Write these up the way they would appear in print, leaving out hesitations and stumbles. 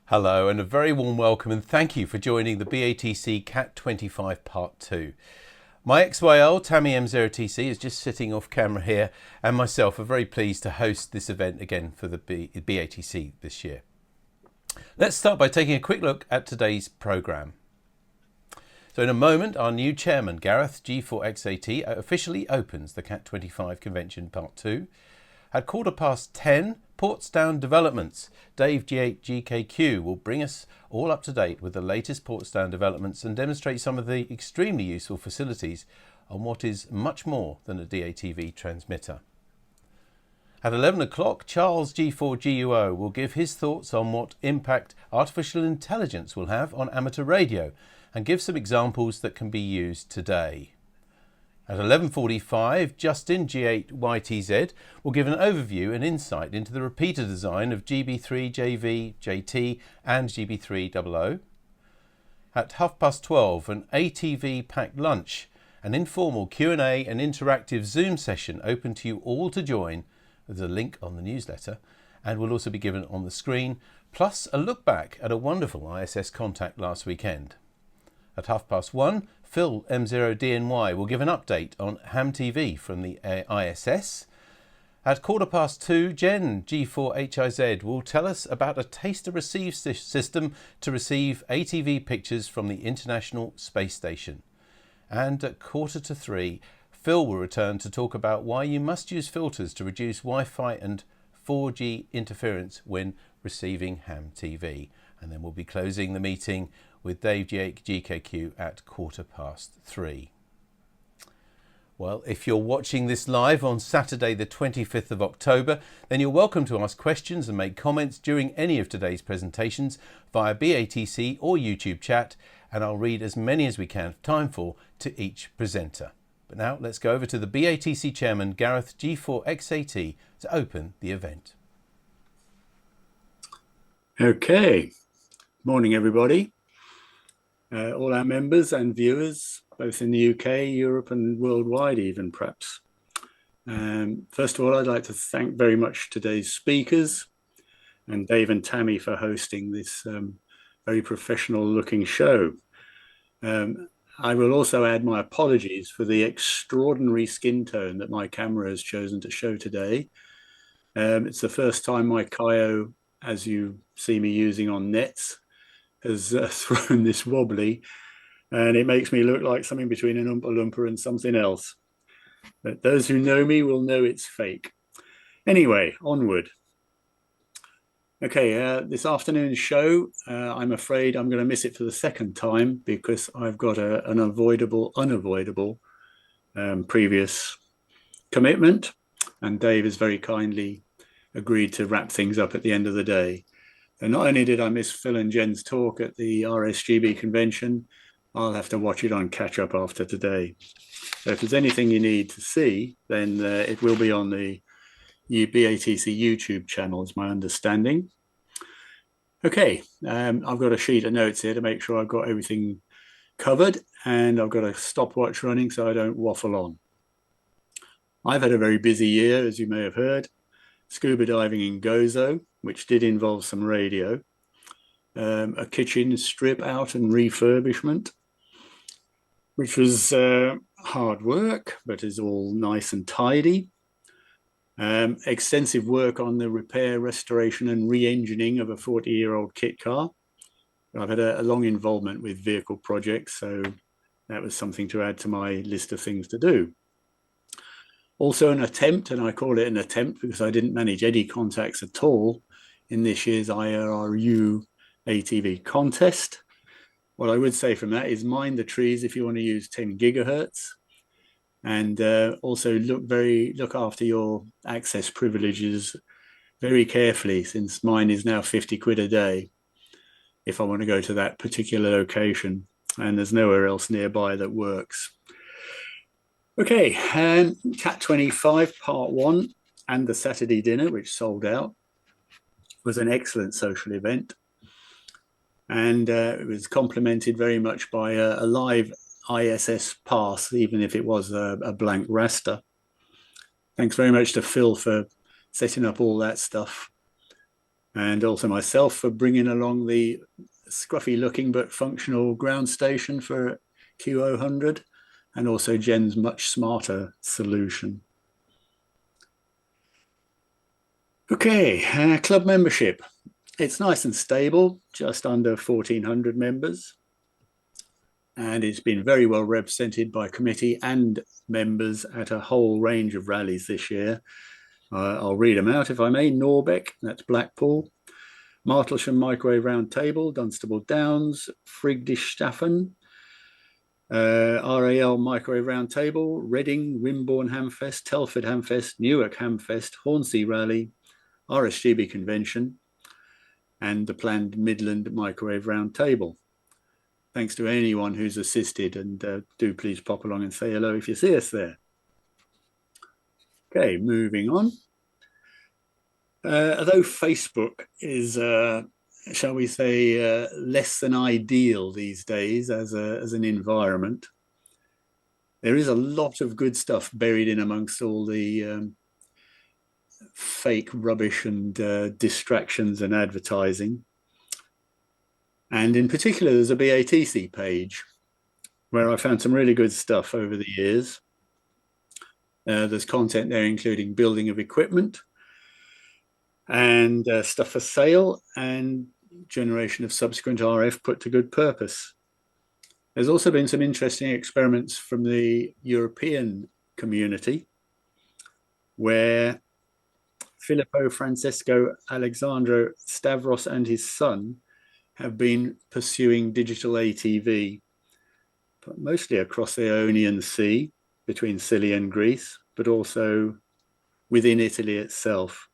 Hello and a very warm welcome and thank you for joining the BATC CAT25 Part 2. My ex-YL, Tammy M0TC, is just sitting off camera here, and myself are very pleased to host this event again for the BATC this year. Let's start by taking a quick look at today's programme. So in a moment, our new chairman, Gareth G4XAT, officially opens the CAT25 Convention Part 2. At 10:15, Portsdown developments. Dave G8GKQ will bring us all up to date with the latest Portsdown developments and demonstrate some of the extremely useful facilities on what is much more than a DATV transmitter. At 11 o'clock, Charles G4GUO will give his thoughts on what impact artificial intelligence will have on amateur radio and give some examples that can be used today. At 11:45, Justin G8YTZ will give an overview and insight into the repeater design of GB3JV, JT and GB300. At 12:30, an ATV packed lunch, an informal Q&A and interactive Zoom session open to you all to join. There's a link on the newsletter and will also be given on the screen, plus a look back at a wonderful ISS contact last weekend. At 1:30, Phil M0DNY will give an update on Ham TV from the ISS. At 2:15, Jen G4HIZ will tell us about a taste-to-receive system to receive ATV pictures from the International Space Station. And at 2:45, Phil will return to talk about why you must use filters to reduce Wi-Fi and 4G interference when receiving Ham TV. And then we'll be closing the meeting with Dave G8GKQ at 3:15. Well, if you're watching this live on Saturday the 25th of October, then you're welcome to ask questions and make comments during any of today's presentations via BATC or YouTube chat, and I'll read as many as we can have time for to each presenter. But now let's go over to the BATC chairman, Gareth G4XAT, to open the event. Okay, morning everybody. All our members and viewers, both in the UK, Europe and worldwide even perhaps. First of all, I'd like to thank very much today's speakers and Dave and Tammy for hosting this very professional looking show. I will also add my apologies for the extraordinary skin tone that my camera has chosen to show today. It's the first time my Kaio, as you see me using on nets, has thrown this wobbly, and it makes me look like something between an Oompa Loompa and something else. But those who know me will know it's fake. Anyway, onward. Okay, this afternoon's show, I'm afraid I'm going to miss it for the second time because I've got an unavoidable previous commitment, and Dave has very kindly agreed to wrap things up at the end of the day. And not only did I miss Phil and Jen's talk at the RSGB convention, I'll have to watch it on catch up after today. So if there's anything you need to see, then it will be on the BATC YouTube channel, is my understanding. Okay, I've got a sheet of notes here to make sure I've got everything covered, and I've got a stopwatch running so I don't waffle on. I've had a very busy year, as you may have heard. Scuba diving in Gozo, which did involve some radio, a kitchen strip out and refurbishment, which was hard work, but is all nice and tidy. Extensive work on the repair, restoration and re-engineering of a 40-year-old kit car. I've had a long involvement with vehicle projects, so that was something to add to my list of things to do. Also an attempt, and I call it an attempt because I didn't manage any contacts at all in this year's IRRU ATV contest. What I would say from that is mind the trees if you want to use 10 gigahertz, and also look after your access privileges very carefully, since mine is now 50 quid a day if I want to go to that particular location, and there's nowhere else nearby that works. Okay, CAT25 Part 1 and the Saturday dinner, which sold out, was an excellent social event. And it was complemented very much by a live ISS pass, even if it was a blank raster. Thanks very much to Phil for setting up all that stuff. And also myself for bringing along the scruffy looking but functional ground station for Q000, and also Jen's much smarter solution. Okay, club membership. It's nice and stable, just under 1,400 members. And it's been very well represented by committee and members at a whole range of rallies this year. I'll read them out if I may. Norbeck, that's Blackpool. Martlesham Microwave Round Table, Dunstable Downs, Frigdischstaffen, RAL Microwave Round Table, Reading, Wimborne Hamfest, Telford Hamfest, Newark Hamfest, Hornsey Rally, RSGB Convention, and the planned Midland Microwave Round Table. Thanks to anyone who's assisted, and do please pop along and say hello if you see us there. Okay, moving on. Although Facebook is, shall we say, less than ideal these days as an environment, there is a lot of good stuff buried in amongst all the fake rubbish and distractions and advertising. And in particular, there's a BATC page where I found some really good stuff over the years. There's content there including building of equipment and stuff for sale and generation of subsequent RF put to good purpose. There's also been some interesting experiments from the European community where Filippo Francesco Alexandro Stavros and his son have been pursuing digital ATV, but mostly across the Ionian Sea between Scilly and Greece, but also within Italy itself,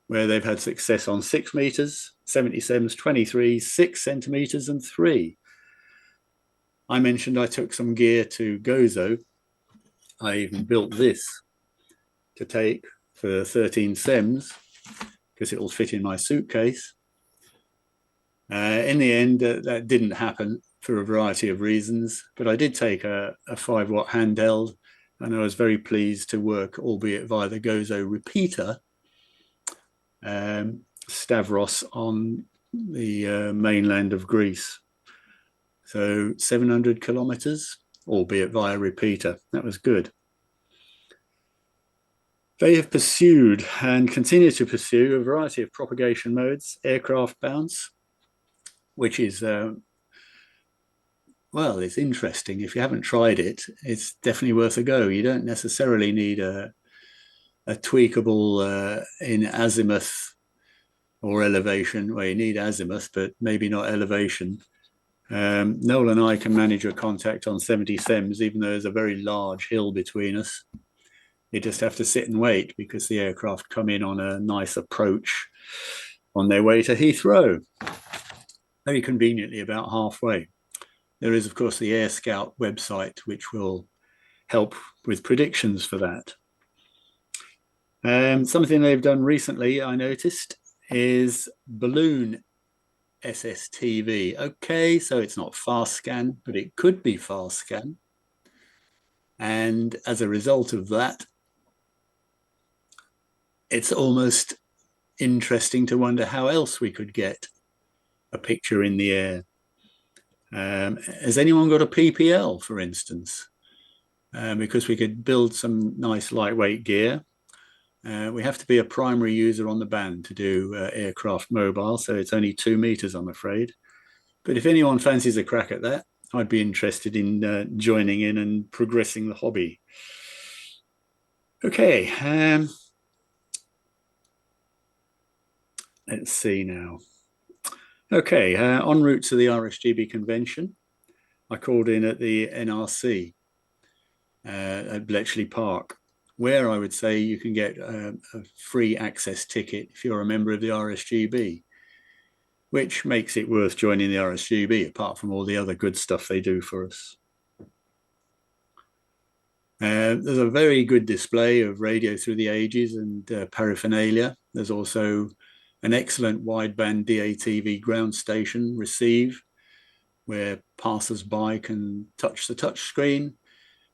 where they've had success on 6 meters, 77s, 23, 6 centimeters, and 3. I mentioned I took some gear to Gozo. I even built this to take for 13 sems because it will fit in my suitcase. In the end, that didn't happen for a variety of reasons, but I did take a 5-watt handheld, and I was very pleased to work, albeit via the Gozo repeater, Stavros on the mainland of Greece. So 700 kilometers, albeit via repeater. That was good. They have pursued and continue to pursue a variety of propagation modes, aircraft bounce, which is, well, it's interesting. If you haven't tried it, it's definitely worth a go. You don't necessarily need a tweakable in azimuth or elevation. Well, you need azimuth, but maybe not elevation. Noel and I can manage a contact on 70 sems, even though there's a very large hill between us. You just have to sit and wait because the aircraft come in on a nice approach on their way to Heathrow. Very conveniently about halfway. There is, of course, the Air Scout website, which will help with predictions for that. Something they've done recently, I noticed, is balloon SSTV. Okay, so it's not fast scan, but it could be fast scan. And as a result of that, it's almost interesting to wonder how else we could get a picture in the air. Has anyone got a PPL, for instance? Because we could build some nice lightweight gear. We have to be a primary user on the band to do aircraft mobile, so it's only 2 meters, I'm afraid. But if anyone fancies a crack at that, I'd be interested in joining in and progressing the hobby. Okay, let's see now. Okay, en route to the RSGB convention, I called in at the NRC at Bletchley Park, where I would say you can get a free access ticket if you're a member of the RSGB, which makes it worth joining the RSGB, apart from all the other good stuff they do for us. There's a very good display of radio through the ages and paraphernalia. There's also an excellent wideband DATV ground station receive, where passers-by can touch the touch screen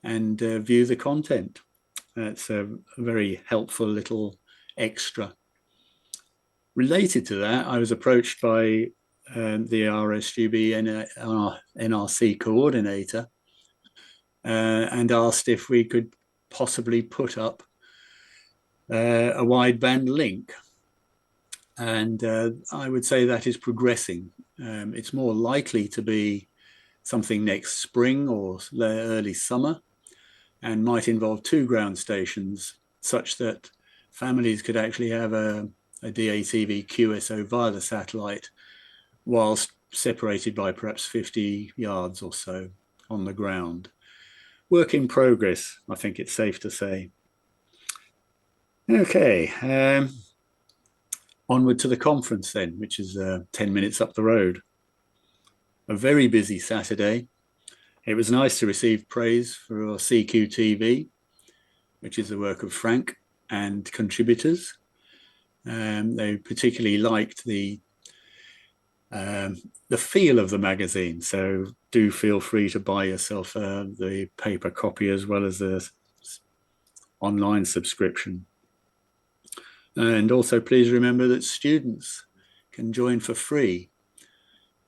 and view the content. It's a very helpful little extra. Related to that, I was approached by the RSGB NRC coordinator and asked if we could possibly put up a wideband link. And I would say that is progressing. It's more likely to be something next spring or early summer, and might involve 2 ground stations, such that families could actually have a DATV QSO via the satellite whilst separated by perhaps 50 yards or so on the ground. Work in progress, I think it's safe to say. Okay, onward to the conference then, which is 10 minutes up the road. A very busy Saturday. It was nice to receive praise for our CQTV, which is the work of Frank and contributors. They particularly liked the feel of the magazine, so do feel free to buy yourself the paper copy as well as the online subscription. And also please remember that students can join for free.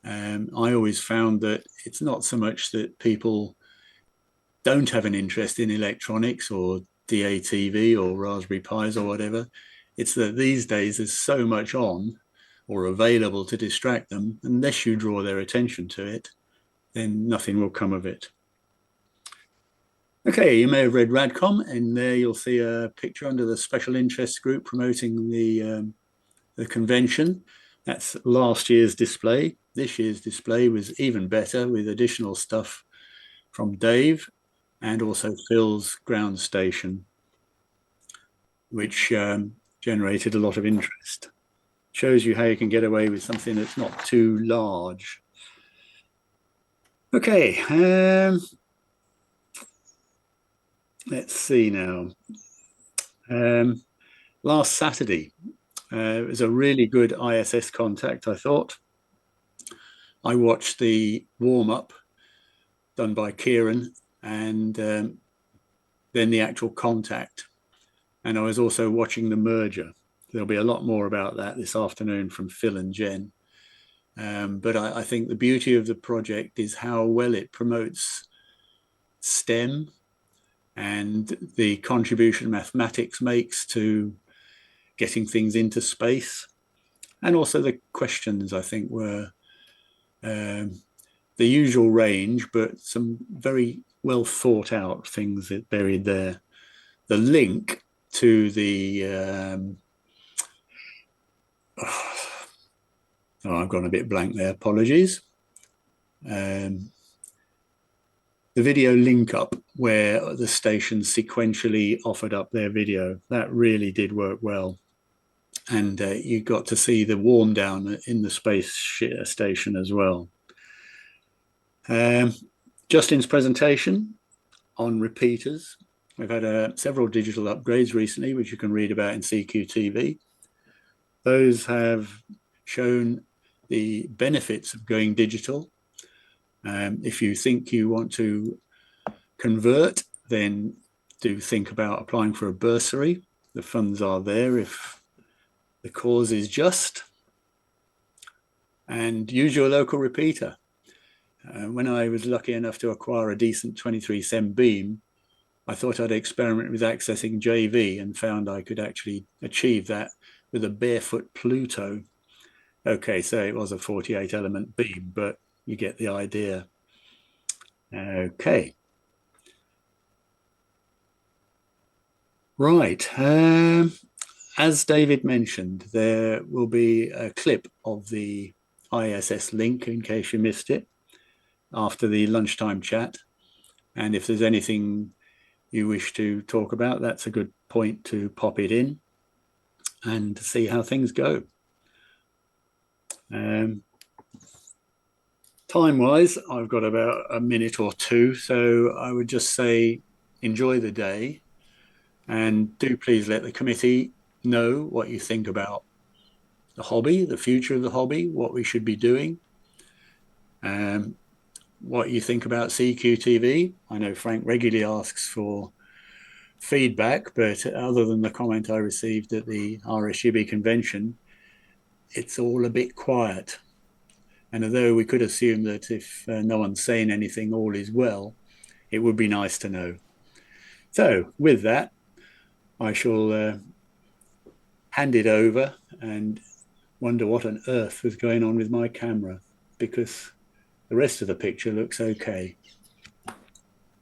I always found that it's not so much that people don't have an interest in electronics or DATV or Raspberry Pis or whatever. It's that these days there's so much on or available to distract them. Unless you draw their attention to it, then nothing will come of it. Okay, you may have read Radcom, and there you'll see a picture under the special interest group promoting the convention. That's last year's display. This year's display was even better, with additional stuff from Dave and also Phil's ground station, which generated a lot of interest. Shows you how you can get away with something that's not too large. Okay, let's see now. Last Saturday, it was a really good ISS contact, I thought. I watched the warm-up done by Kieran and then the actual contact. And I was also watching the merger. There'll be a lot more about that this afternoon from Phil and Jen. But I think the beauty of the project is how well it promotes STEM and the contribution mathematics makes to getting things into space. And also the questions, I think, were the usual range, but some very well thought out things that buried there. The link to the I've gone a bit blank there, apologies. The video link up where the stations sequentially offered up their video, that really did work well. And you got to see the warm down in the space station as well. Justin's presentation on repeaters. We've had several digital upgrades recently, which you can read about in CQTV. Those have shown the benefits of going digital. If you think you want to convert, then do think about applying for a bursary. The funds are there if the cause is just. And use your local repeater. When I was lucky enough to acquire a decent 23 cent beam, I thought I'd experiment with accessing JV and found I could actually achieve that with a barefoot Pluto. Okay, so it was a 48 element beam, but you get the idea. Okay. Right. As David mentioned, there will be a clip of the ISS link in case you missed it after the lunchtime chat. And if there's anything you wish to talk about, that's a good point to pop it in and see how things go. Time-wise, I've got about a minute or two, so I would just say enjoy the day, and do please let the committee know what you think about the hobby, the future of the hobby, what we should be doing, what you think about CQTV. I know Frank regularly asks for feedback, but other than the comment I received at the RSUB convention, it's all a bit quiet. And although we could assume that if no one's saying anything, all is well, it would be nice to know. So with that, I shall hand it over and wonder what on earth was going on with my camera, because the rest of the picture looks okay.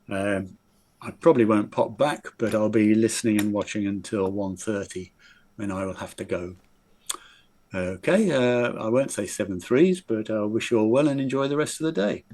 I probably won't pop back, but I'll be listening and watching until 1:30 when I will have to go. Okay, I won't say 7 threes, but I wish you all well and enjoy the rest of the day.